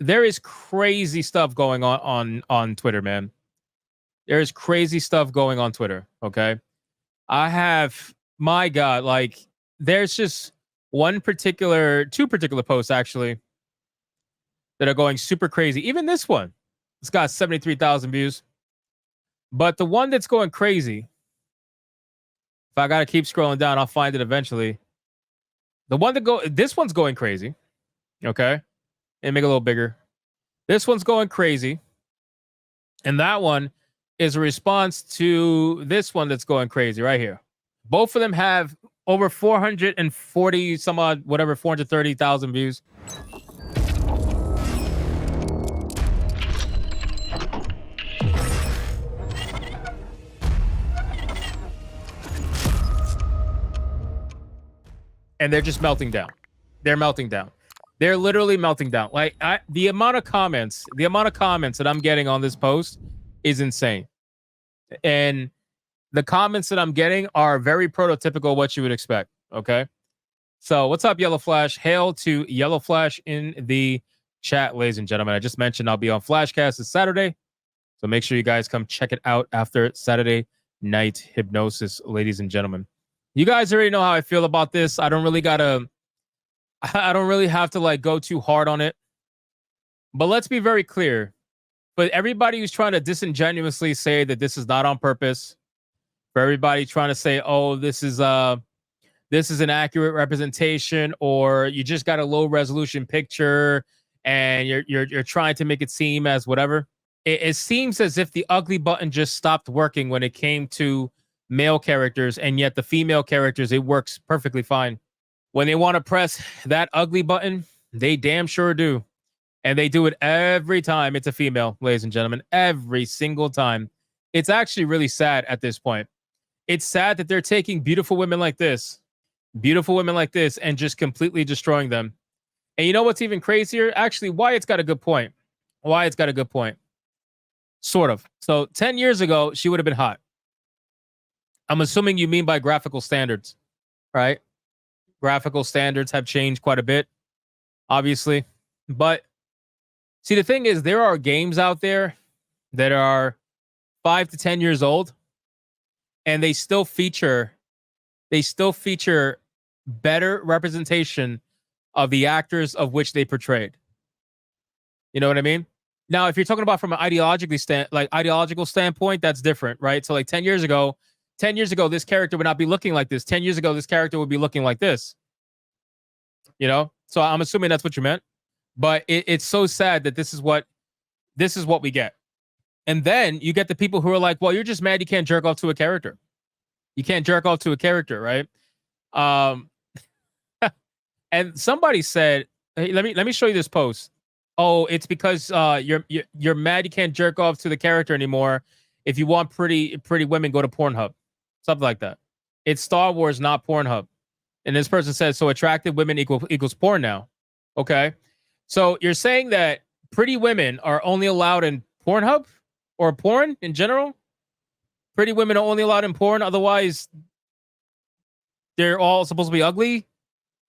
there is crazy stuff going on Twitter, man. There is crazy stuff going on Twitter. Okay, I have, my God, like there's just two particular posts actually that are going super crazy. Even this one, it's got 73,000 views. But the one that's going crazy, if I gotta keep scrolling down, I'll find it eventually. This one's going crazy. Okay, and make it a little bigger. This one's going crazy, and that one is a response to this one that's going crazy right here. Both of them have over 440 some odd, whatever, 430,000 views. And they're just melting down. They're melting down. They're literally melting down. Like the amount of comments that I'm getting on this post is insane. And the comments that I'm getting are very prototypical what you would expect. Okay. So what's up, Yellow Flash? Hail to Yellow Flash in the chat, ladies and gentlemen. I just mentioned I'll be on Flashcast this Saturday. So make sure you guys come check it out after Saturday night hypnosis, ladies and gentlemen. You guys already know how I feel about this. I don't really have to like go too hard on it. But let's be very clear. But everybody who's trying to disingenuously say that this is not on purpose, for everybody trying to say, oh, this is an accurate representation, or you just got a low resolution picture and you're trying to make it seem as whatever. It seems as if the ugly button just stopped working when it came to male characters, and yet the female characters, it works perfectly fine. When they want to press that ugly button, they damn sure do. And they do it every time it's a female, ladies and gentlemen, every single time. It's actually really sad at this point. It's sad that they're taking beautiful women like this, and just completely destroying them. And you know what's even crazier? Actually, Wyatt's got a good point. Sort of. So 10 years ago, she would have been hot. I'm assuming you mean by graphical standards, right? Graphical standards have changed quite a bit, obviously. But see, the thing is, there are games out there that are 5 to 10 years old, and they still feature better representation of the actors of which they portrayed. You know what I mean? Now, if you're talking about from an ideological standpoint, that's different, right? So like 10 years ago, this character would not be looking like this. 10 years ago, this character would be looking like this. You know? So I'm assuming that's what you meant. But it's so sad that this is what we get. And then you get the people who are like, well, you're just mad you can't jerk off to a character. You can't jerk off to a character, right? And somebody said, hey, let me show you this post. Oh, it's because you're mad you can't jerk off to the character anymore. If you want pretty women, go to Pornhub. Something like that. It's Star Wars, not Pornhub. And this person says, so attractive women equals porn now. Okay. So you're saying that pretty women are only allowed in Pornhub or porn in general? Pretty women are only allowed in porn. Otherwise, they're all supposed to be ugly.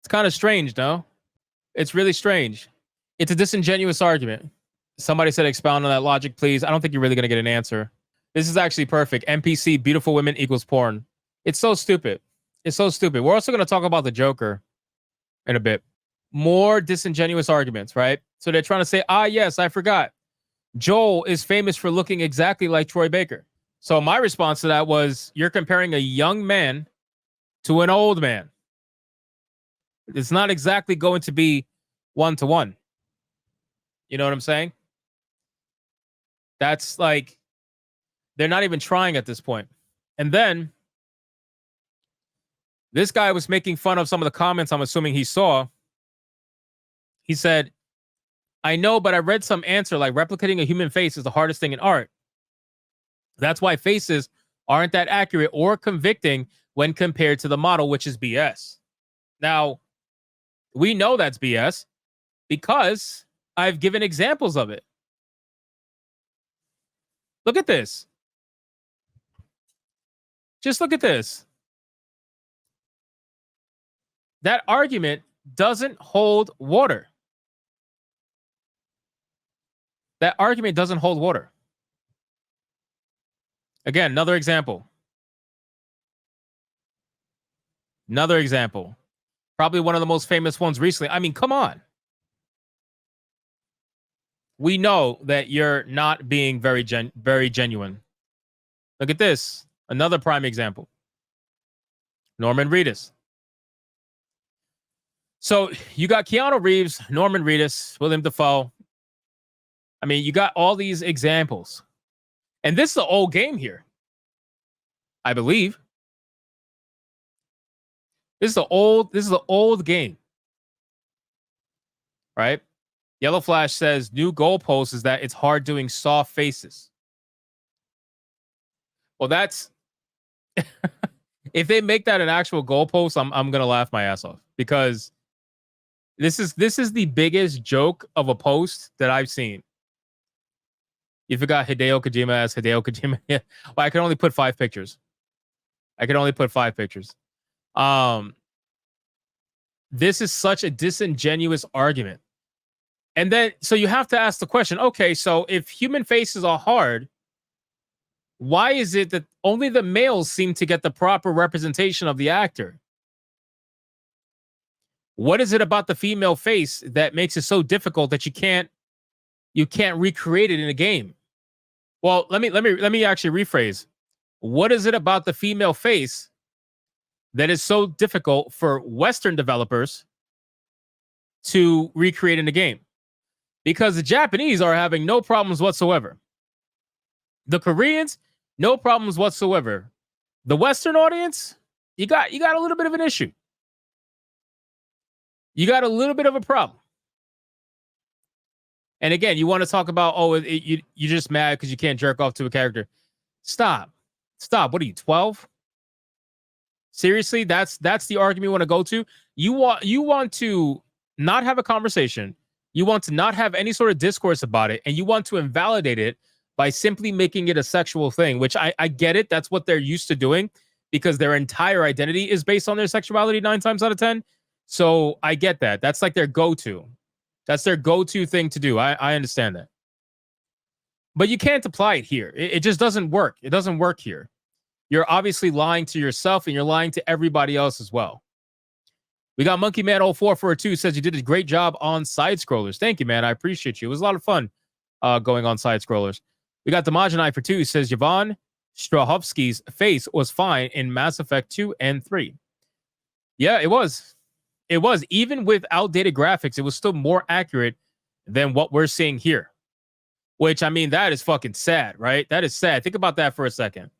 It's kind of strange, no? It's really strange. It's a disingenuous argument. Somebody said expound on that logic, please. I don't think you're really going to get an answer. This is actually perfect. NPC, beautiful women equals porn. It's so stupid. It's so stupid. We're also going to talk about the Joker in a bit. More disingenuous arguments, right? So they're trying to say, yes, I forgot. Joel is famous for looking exactly like Troy Baker. So my response to that was, you're comparing a young man to an old man. It's not exactly going to be one-to-one. You know what I'm saying? That's like, they're not even trying at this point. And then this guy was making fun of some of the comments I'm assuming he saw. He said, I know, but I read some answer like replicating a human face is the hardest thing in art. That's why faces aren't that accurate or convicting when compared to the model, which is BS. Now, we know that's BS because I've given examples of it. Look at this. Just look at this. That argument doesn't hold water. That argument doesn't hold water. Again, another example. Another example. Probably one of the most famous ones recently. I mean, come on. We know that you're not being very genuine. Look at this. Another prime example. Norman Reedus. So you got Keanu Reeves, Norman Reedus, William Dafoe. I mean, you got all these examples. And this is the old game here, I believe. This is the old game. Right? Yellow Flash says new goalpost is that it's hard doing soft faces. Well, that's if they make that an actual goalpost, I'm gonna laugh my ass off because this is the biggest joke of a post that I've seen. You forgot Hideo Kojima as Hideo Kojima. Well, I can only put 5 pictures. This is such a disingenuous argument. And then, so you have to ask the question, okay, so if human faces are hard, why is it that only the males seem to get the proper representation of the actor? What is it about the female face that makes it so difficult that you can't recreate it in a game? Well, let me actually rephrase. What is it about the female face that is so difficult for Western developers to recreate in a game? Because the Japanese are having no problems whatsoever. The Koreans, no problems whatsoever. The Western audience, you got a little bit of an issue. You got a little bit of a problem. And again, you want to talk about, you're just mad because you can't jerk off to a character. Stop. What are you, 12? Seriously, that's the argument you want to go to. You want to not have a conversation. You want to not have any sort of discourse about it, and you want to invalidate it by simply making it a sexual thing, which I get it. That's what they're used to doing because their entire identity is based on their sexuality 9 times out of 10. So I get that. That's like their go-to. That's their go-to thing to do. I understand that. But you can't apply it here. It just doesn't work. It doesn't work here. You're obviously lying to yourself and you're lying to everybody else as well. We got Monkey Man 0442 says you did a great job on side scrollers. Thank you, man. I appreciate you. It was a lot of fun going on side scrollers. We got Demajani for 2 says Yvonne Strahovski's face was fine in Mass Effect 2 and 3. Yeah, it was. It was. Even with outdated graphics, it was still more accurate than what we're seeing here. Which, I mean, that is fucking sad, right? That is sad. Think about that for a second.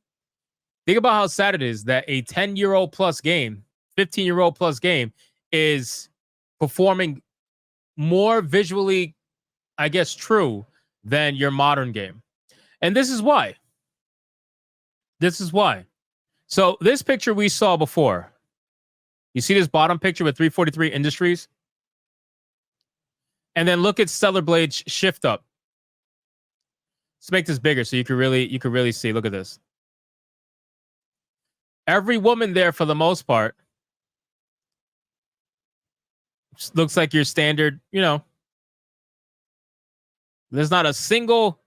Think about how sad it is that a 10-year-old plus game, 15-year-old plus game is performing more visually, I guess, true than your modern game. And this is why. So this picture we saw before, you see this bottom picture with 343 Industries? And then look at Stellar Blade's shift up. Let's make this bigger so you can really see. Look at this. Every woman there, for the most part, looks like your standard, there's not a single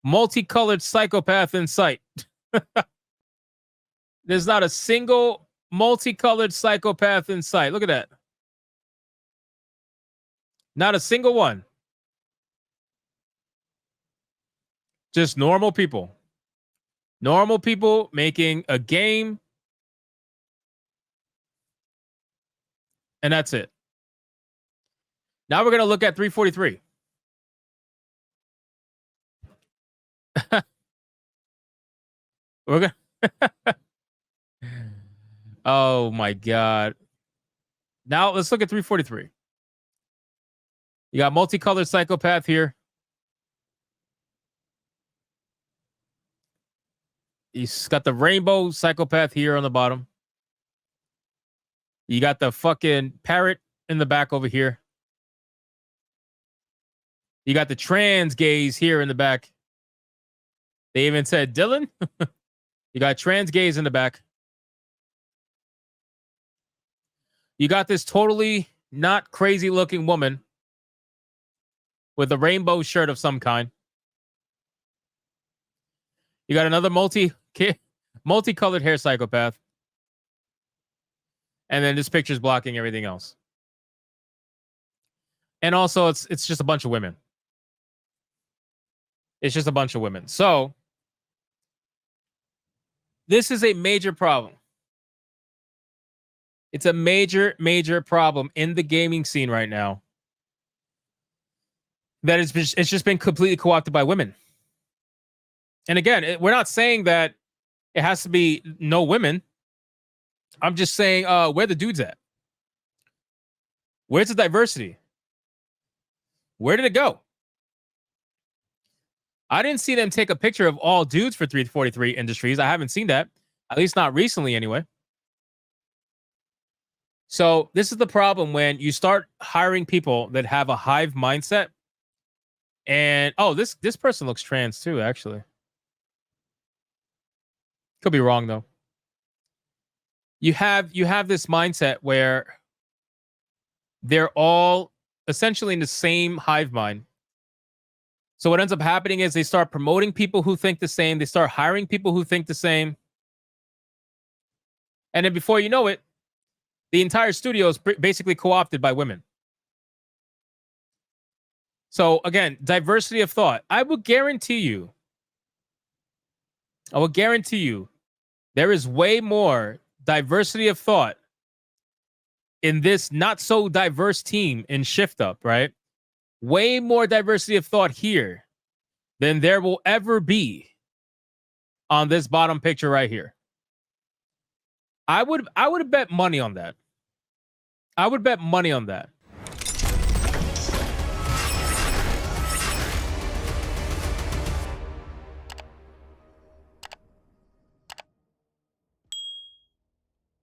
multicolored psychopath in sight. There's not a single multicolored psychopath in sight. Look at that. Not a single one. Just normal people. Normal people making a game. And that's it. Now we're going to look at 343. We're going to... Oh, my God. Now let's look at 343. You got multicolored psychopath here. He's got the rainbow psychopath here on the bottom. You got the fucking parrot in the back over here. You got the trans gays here in the back. They even said Dylan. You got trans gays in the back. You got this totally not crazy looking woman with a rainbow shirt of some kind. You got another multicolored hair psychopath. And then this picture's blocking everything else. And also it's just a bunch of women. It's just a bunch of women. So this is a major problem. It's a major, major problem in the gaming scene right now. That it's just been completely co-opted by women. And again, we're not saying that it has to be no women. I'm just saying, where the dudes at? Where's the diversity? Where did it go? I didn't see them take a picture of all dudes for 343 Industries. I haven't seen that, at least not recently anyway. So this is the problem when you start hiring people that have a hive mindset. And this person looks trans too, actually. Could be wrong though. You have this mindset where they're all essentially in the same hive mind. So what ends up happening is they start promoting people who think the same. They start hiring people who think the same. And then before you know it, the entire studio is basically co-opted by women. So again, diversity of thought. I will guarantee you, there is way more diversity of thought in this not so diverse team in Shift Up, right? Way more diversity of thought here than there will ever be on this bottom picture right here. I would bet money on that. I would bet money on that.